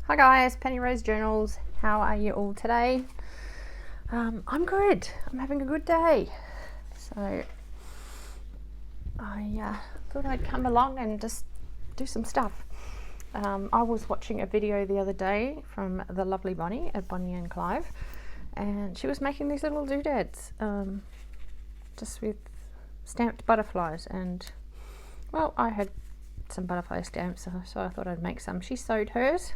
Hi guys, Penny Rose Journals. How are you all today? I'm good. I'm having a good day. So I thought I'd come along and just do some stuff. I was watching a video the other day from the lovely Bonny at Bonny and Clive, and she was making these little doodads just with stamped butterflies. And well, I had some butterfly stamps, so I thought I'd make some. She sewed hers,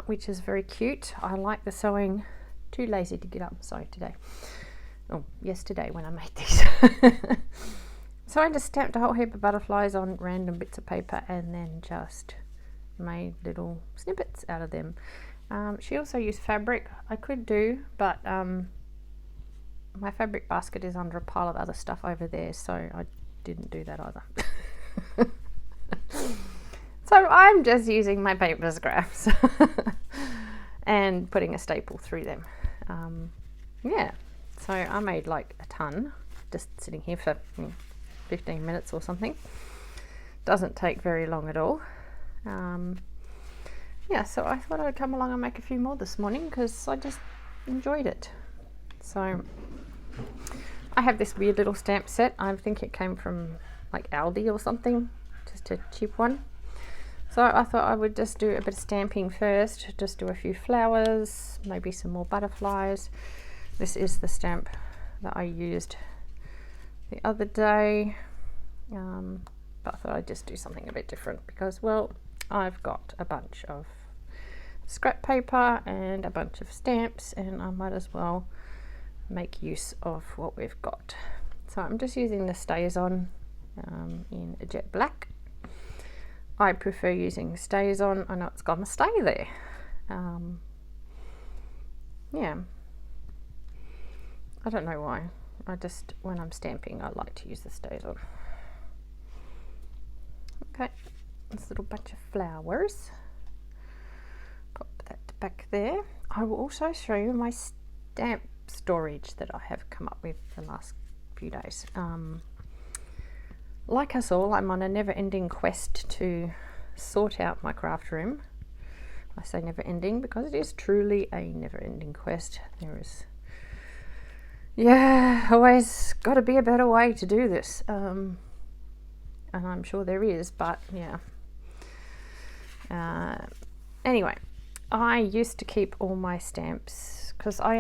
which is very cute. I like the sewing. Too lazy to get up and sew today. Oh, yesterday when I made these. So I just stamped a whole heap of butterflies on random bits of paper and then just made little snippets out of them. She also used fabric. I could do, but my fabric basket is under a pile of other stuff over there, so I didn't do that either. So I'm just using my paper scraps and putting a staple through them. Yeah, so I made like a ton, just sitting here for 15 minutes or something. Doesn't take very long at all. Yeah, so I thought I'd come along and make a few more this morning because I just enjoyed it. So I have this weird little stamp set. I think it came from like Aldi or something, just a cheap one. So I thought I would just do a bit of stamping first, just do a few flowers, maybe some more butterflies. This is the stamp that I used the other day, but I thought I'd just do something a bit different because, well, I've got a bunch of scrap paper and a bunch of stamps, and I might as well make use of what we've got. So I'm just using the StayOn in a jet black. I prefer using StayOn. I know it's got to stay there. Yeah, I don't know why. I just, when I'm stamping, I like to use the StayOn. Okay, this little bunch of flowers. Pop that back there. I will also show you my stamp storage that I have come up with the last few days. Like us all, I'm on a never-ending quest to sort out my craft room. I say never-ending because it is truly a never-ending quest. There is, yeah, always got to be a better way to do this. And I'm sure there is, but yeah. Anyway, I used to keep all my stamps because I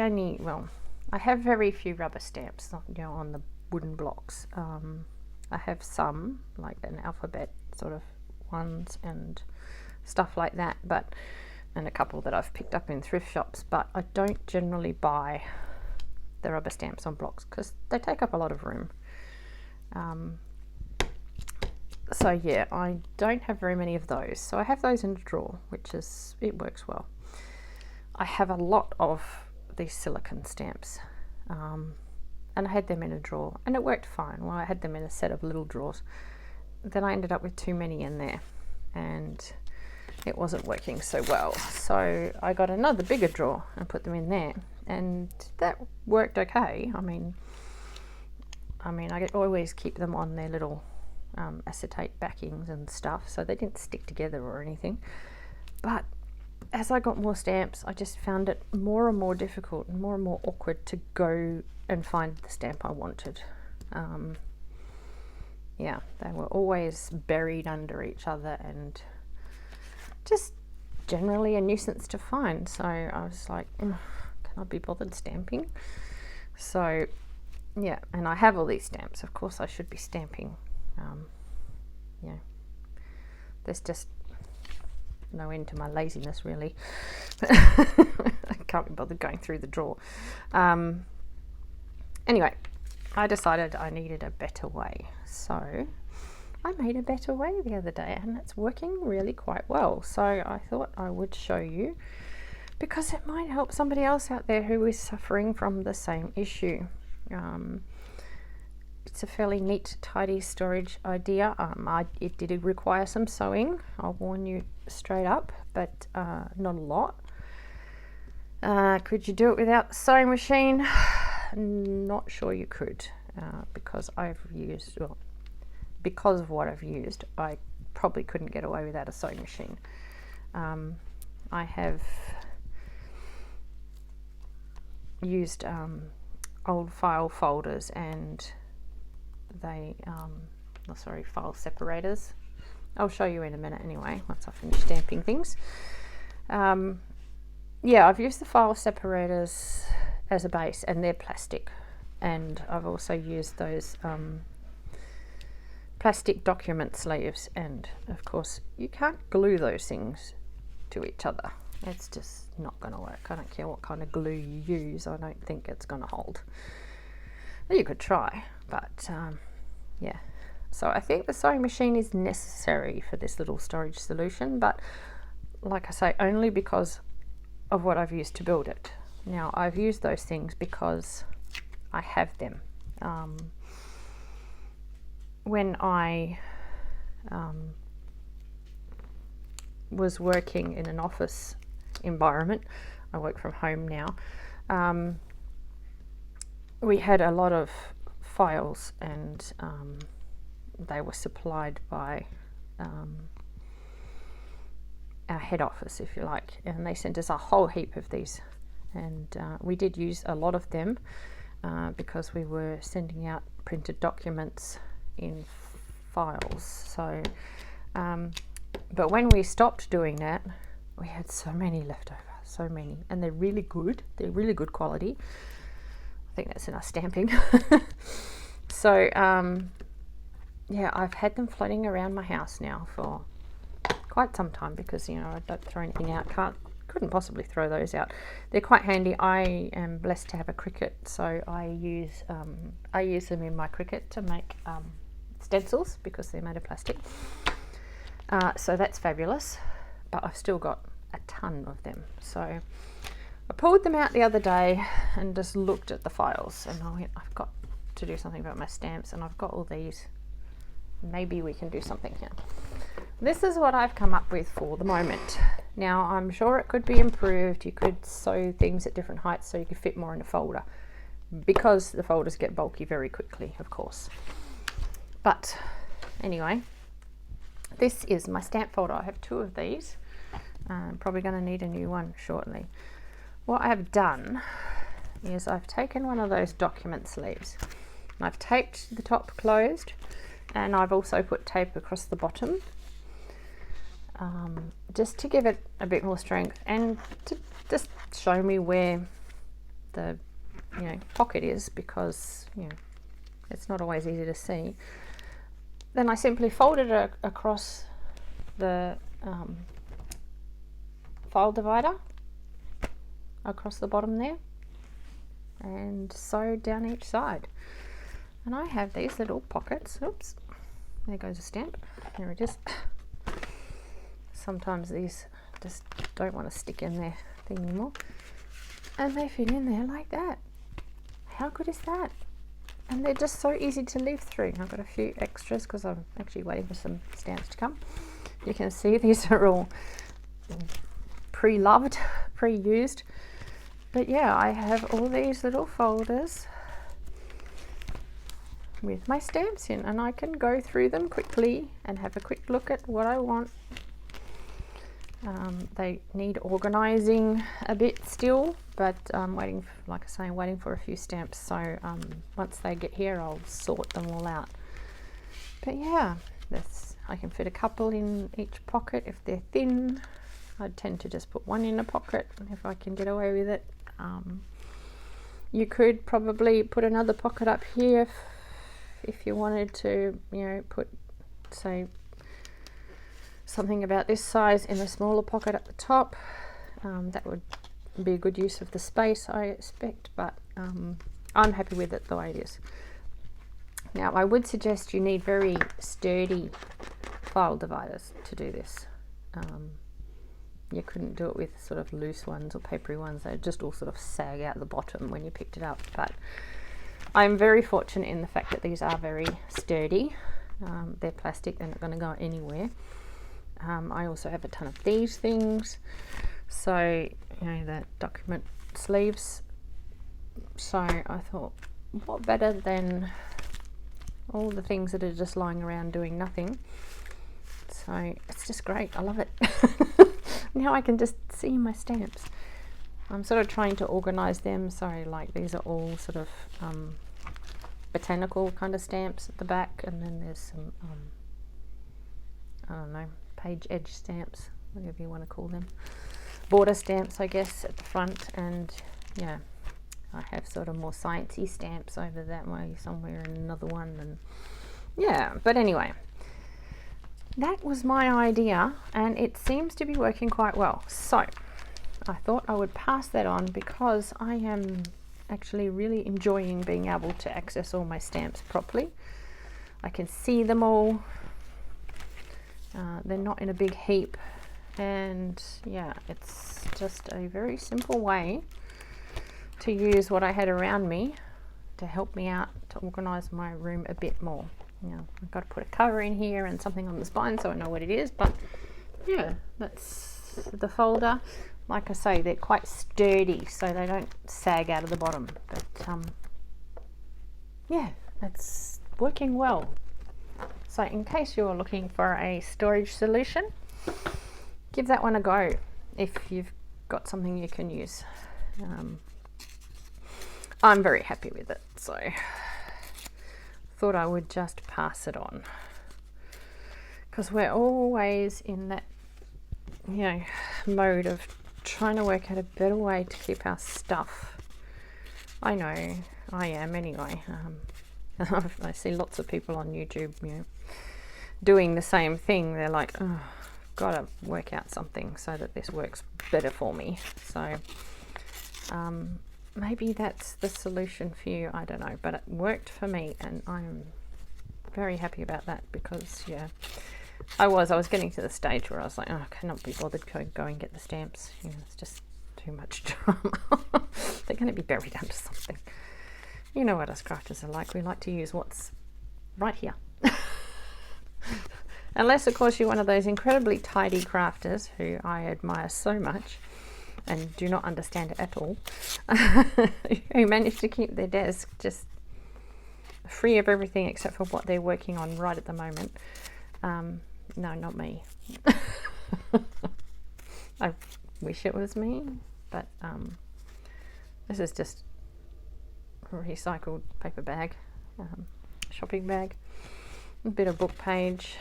have very few rubber stamps, on the wooden blocks. I have some, like an alphabet sort of ones and stuff like that, and a couple that I've picked up in thrift shops, but I don't generally buy the rubber stamps on blocks because they take up a lot of room. So yeah, I don't have very many of those. So I have those in a drawer, it works well. I have a lot of these silicone stamps. And I had them in a drawer and it worked fine. Well, I had them in a set of little drawers. Then I ended up with too many in there and it wasn't working so well. So I got another bigger drawer and put them in there, and that worked okay. I mean, I always keep them on their little acetate backings and stuff, so they didn't stick together or anything. But as I got more stamps, I just found it more and more difficult and more awkward to go and find the stamp I wanted. Yeah, they were always buried under each other and just generally a nuisance to find. So I was like, can I be bothered stamping? So yeah, and I have all these stamps. Of course I should be stamping. Yeah, there's just no end to my laziness, really. I can't be bothered going through the drawer. Anyway, I decided I needed a better way, so I made a better way the other day, and it's working really quite well. So I thought I would show you because it might help somebody else out there who is suffering from the same issue. It's a fairly neat, tidy storage idea. It did require some sewing, I'll warn you straight up, but not a lot. Could you do it without the sewing machine? Not sure you could, because because of what I've used, I probably couldn't get away without a sewing machine. I have used old file folders and file separators. I'll show you in a minute anyway, once I finish stamping things. Yeah, I've used the file separators as a base, and they're plastic, and I've also used those plastic document sleeves, and of course you can't glue those things to each other. It's just not going to work. I don't care what kind of glue you use, I don't think it's going to hold. You could try, but yeah. So I think the sewing machine is necessary for this little storage solution, but like I say, only because of what I've used to build it. Now, I've used those things because I have them. When I was working in an office environment, I work from home now, we had a lot of files, and they were supplied by our head office, if you like, and they sent us a whole heap of these, and we did use a lot of them because we were sending out printed documents in files. So but when we stopped doing that, we had so many left over, so many, and they're really good quality. I think that's enough stamping. So yeah, I've had them floating around my house now for quite some time, because you know, I don't throw anything out, couldn't possibly throw those out. They're quite handy. I am blessed to have a Cricut, so I use them in my Cricut to make stencils, because they're made of plastic. So that's fabulous, but I've still got a ton of them. So I pulled them out the other day and just looked at the files, and I went, I've got to do something about my stamps, and I've got all these. Maybe we can do something here. This is what I've come up with for the moment. Now, I'm sure it could be improved. You could sew things at different heights so you could fit more in a folder, because the folders get bulky very quickly, of course. But anyway, this is my stamp folder. I have two of these. I'm probably going to need a new one shortly. What I have done is I've taken one of those document sleeves, and I've taped the top closed, and I've also put tape across the bottom, just to give it a bit more strength, and to just show me where the pocket is, because it's not always easy to see. Then I simply folded it across the file divider across the bottom there, and sewed down each side. And I have these little pockets. Oops, there goes a stamp. There it is. Sometimes these just don't want to stick in their thing anymore, and they fit in there like that. How good is that? And they're just so easy to leaf through. I've got a few extras because I'm actually waiting for some stamps to come. You can see these are all pre-loved, pre-used. But yeah, I have all these little folders with my stamps in, and I can go through them quickly and have a quick look at what I want. They need organising a bit still, but I'm waiting, like I say, I'm waiting for a few stamps. So once they get here, I'll sort them all out. But yeah, I can fit a couple in each pocket if they're thin. I tend to just put one in a pocket if I can get away with it. You could probably put another pocket up here if you wanted to, put, say, something about this size in a smaller pocket at the top. That would be a good use of the space, I expect, but I'm happy with it the way it is. Now, I would suggest you need very sturdy file dividers to do this. You couldn't do it with sort of loose ones or papery ones. They just all sort of sag out the bottom when you picked it up. But I'm very fortunate in the fact that these are very sturdy. They're plastic, they're not going to go anywhere. I also have a ton of these things, so the document sleeves. So I thought, what better than all the things that are just lying around doing nothing. So it's just great. I love it. Now I can just see my stamps. I'm sort of trying to organize them. So like these are all sort of botanical kind of stamps at the back, and then there's some I don't know, page edge stamps, whatever you want to call them, border stamps I guess at the front, and yeah, I have sort of more sciencey stamps over that way somewhere in another one, and yeah, but anyway, that was my idea and it seems to be working quite well. So I thought I would pass that on because I am actually really enjoying being able to access all my stamps properly. I can see them all. They're not in a big heap, and yeah, it's just a very simple way to use what I had around me to help me out to organize my room a bit more. I've got to put a cover in here and something on the spine so I know what it is, but yeah, that's the folder. Like I say, they're quite sturdy so they don't sag out of the bottom, but yeah, it's working well. So in case you're looking for a storage solution, give that one a go if you've got something you can use. I'm very happy with it, so thought I would just pass it on, because we're always in that mode of trying to work out a better way to keep our stuff. I know I am anyway. I see lots of people on YouTube doing the same thing. They're like, oh, gotta work out something so that this works better for me. So maybe that's the solution for you, I don't know, but it worked for me and I'm very happy about that, because yeah, I was getting to the stage where I was like, oh, I cannot be bothered to go and get the stamps, it's just too much drama. They're going to be buried under something. You know what us crafters are like, we like to use what's right here. Unless of course you're one of those incredibly tidy crafters who I admire so much and do not understand it at all, who manage to keep their desk just free of everything except for what they're working on right at the moment. No, not me. I wish it was me, but this is just a recycled paper bag, shopping bag, a bit of book page.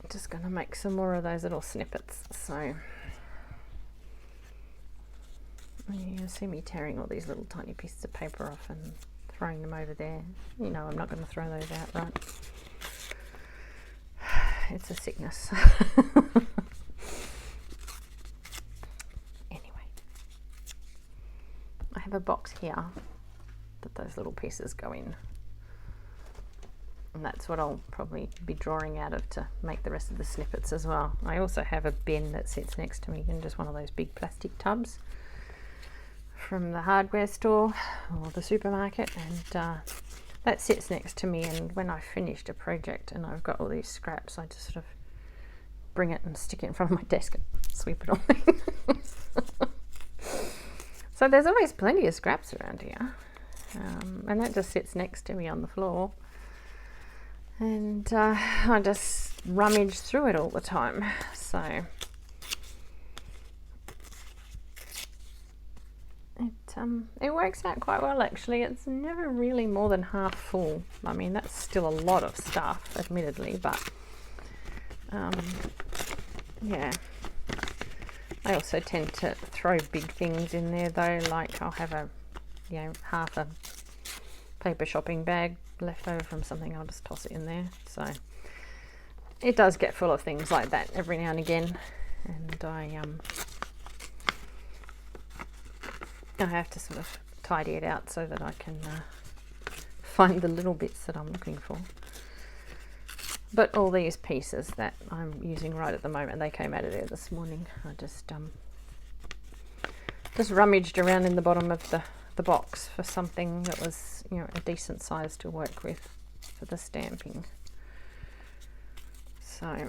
Just going to make some more of those little snippets. So you see me tearing all these little tiny pieces of paper off and throwing them over there. I'm not going to throw those out, right? It's a sickness. Anyway, I have a box here that those little pieces go in, and that's what I'll probably be drawing out of to make the rest of the snippets as well. I also have a bin that sits next to me in just one of those big plastic tubs from the hardware store or the supermarket, and that sits next to me, and when I've finished a project and I've got all these scraps, I just sort of bring it and stick it in front of my desk and sweep it away. So there's always plenty of scraps around here, and that just sits next to me on the floor, and I just rummage through it all the time. So it works out quite well actually. It's never really more than half full. I mean, that's still a lot of stuff, admittedly, but yeah. I also tend to throw big things in there though, like I'll have a half a paper shopping bag left over from something, I'll just toss it in there. So it does get full of things like that every now and again, and I have to sort of tidy it out so that I can find the little bits that I'm looking for. But all these pieces that I'm using right at the moment, they came out of there this morning. I just rummaged around in the bottom of the box for something that was a decent size to work with for the stamping. So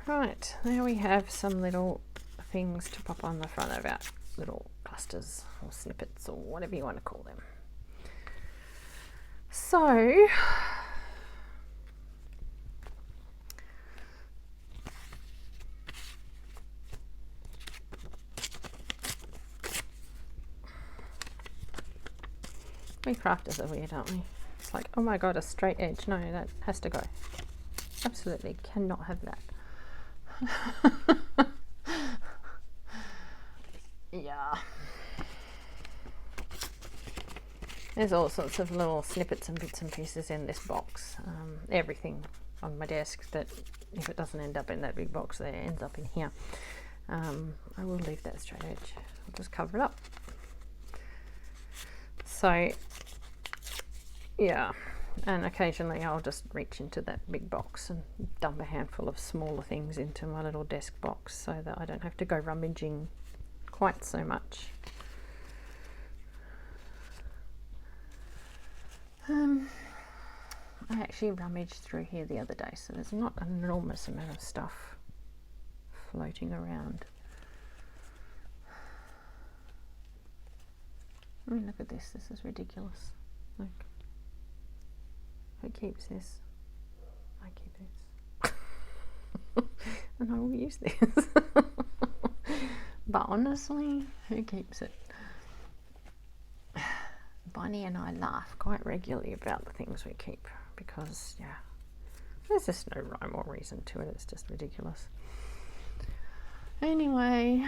right, there we have some little things to pop on the front of our little clusters or snippets or whatever you want to call them. So we crafters are weird, aren't we? It's like, oh my god, a straight edge. No, that has to go. Absolutely cannot have that. Yeah. There's all sorts of little snippets and bits and pieces in this box. Everything on my desk that, if it doesn't end up in that big box there, ends up in here. I will leave that straight edge. I'll just cover it up. So, yeah. And occasionally I'll just reach into that big box and dump a handful of smaller things into my little desk box so that I don't have to go rummaging quite so much. I actually rummaged through here the other day, so there's not an enormous amount of stuff floating around. I mean, look at this. This is ridiculous. Like, who keeps this? I keep this. And I will use this. But honestly, who keeps it? Bonnie and I laugh quite regularly about the things we keep because, yeah, there's just no rhyme or reason to it. It's just ridiculous. Anyway,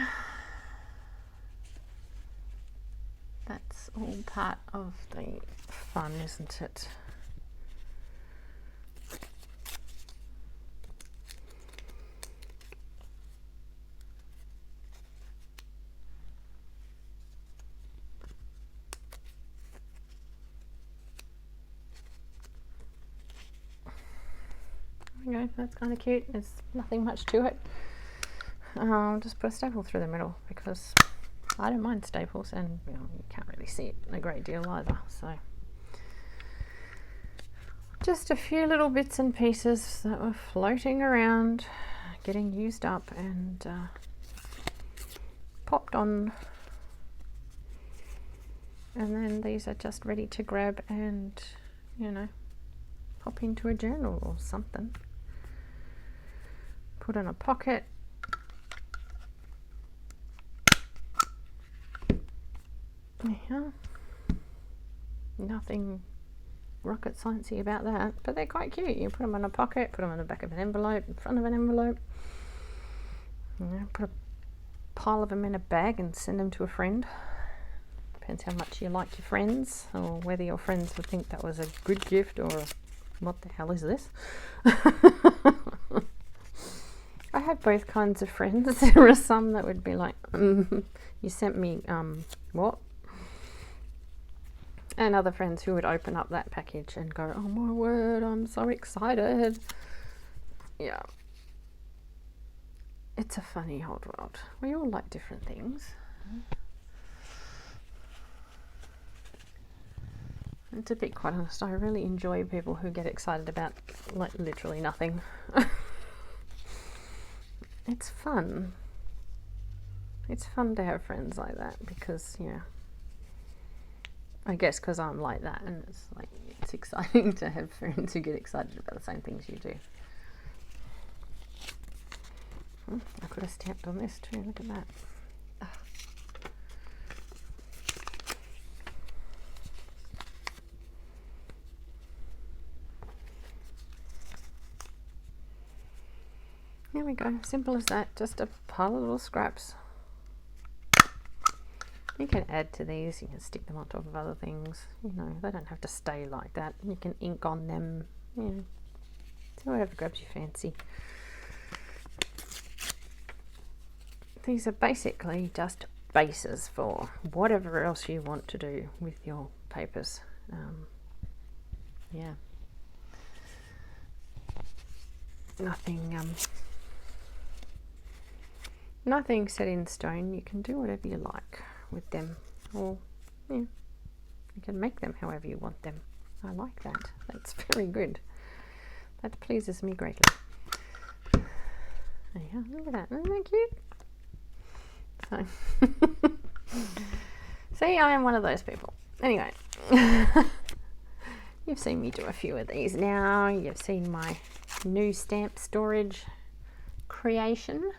that's all part of the fun, isn't it? There we go, that's kind of cute. There's nothing much to it. I'll just put a staple through the middle because I don't mind staples, and you can't really see it a great deal either. So just a few little bits and pieces that were floating around, getting used up and popped on. And then these are just ready to grab and, you know, pop into a journal or something. Put in a pocket. Yeah. Nothing rocket sciencey about that, but they're quite cute. You put them in a pocket, put them in the back of an envelope, in front of an envelope. You know, put a pile of them in a bag and send them to a friend. Depends how much you like your friends, or whether your friends would think that was a good gift or what the hell is this? I have both kinds of friends. There are some that would be like, you sent me, what? And other friends who would open up that package and go, oh my word, I'm so excited. Yeah. It's a funny old world. We all like different things. And to be quite honest, I really enjoy people who get excited about, like, literally nothing. It's fun. It's fun to have friends like that because, yeah, I guess because I'm like that, and it's like, it's exciting to have friends who get excited about the same things you do. I could have stamped on this too, look at that. There we go, simple as that, just a pile of little scraps. You can add to these, you can stick them on top of other things, you know, they don't have to stay like that. You can ink on them, you know, do whatever grabs your fancy. These are basically just bases for whatever else you want to do with your papers. Yeah. Nothing set in stone. You can do whatever you like with them, or yeah, you can make them however you want them. I like that. That's very good. That pleases me greatly. Yeah, look at that. Isn't that cute? So, see, I am one of those people. Anyway, you've seen me do a few of these now. You've seen my new stamp storage creation.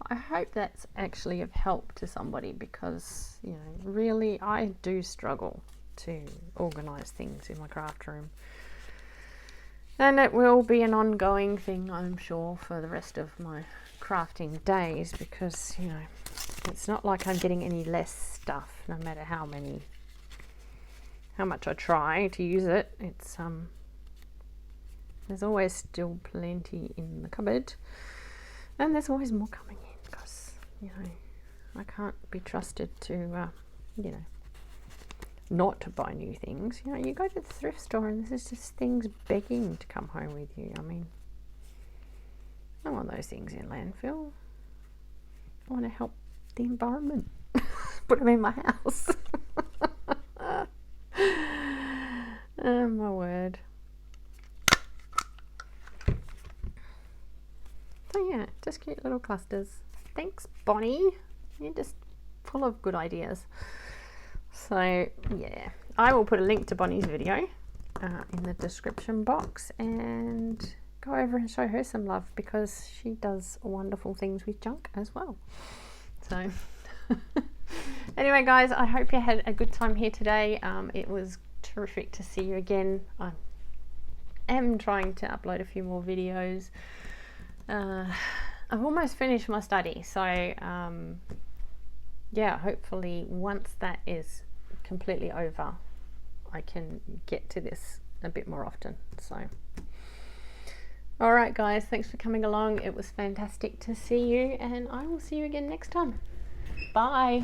I hope that's actually of help to somebody, because, you know, really I do struggle to organise things in my craft room. And it will be an ongoing thing, I'm sure, for the rest of my crafting days, because, you know, it's not like I'm getting any less stuff, no matter how much I try to use it. It's there's always still plenty in the cupboard, and there's always more coming in, because, you know, I can't be trusted to you know, not to buy new things. You know, you go to the thrift store and there's just things begging to come home with you. I mean, I don't want those things in landfill. I want to help the environment. Put them in my house. Oh my word. So yeah, just cute little clusters. Thanks, Bonnie. You're just full of good ideas. So yeah, I will put a link to Bonnie's video in the description box, and go over and show her some love, because she does wonderful things with junk as well. So anyway, guys, I hope you had a good time here today. It was terrific to see you again. I am trying to upload a few more videos. I've almost finished my study, so yeah, hopefully once that is completely over, I can get to this a bit more often. So all right, guys, thanks for coming along. It was fantastic to see you, and I will see you again next time. Bye.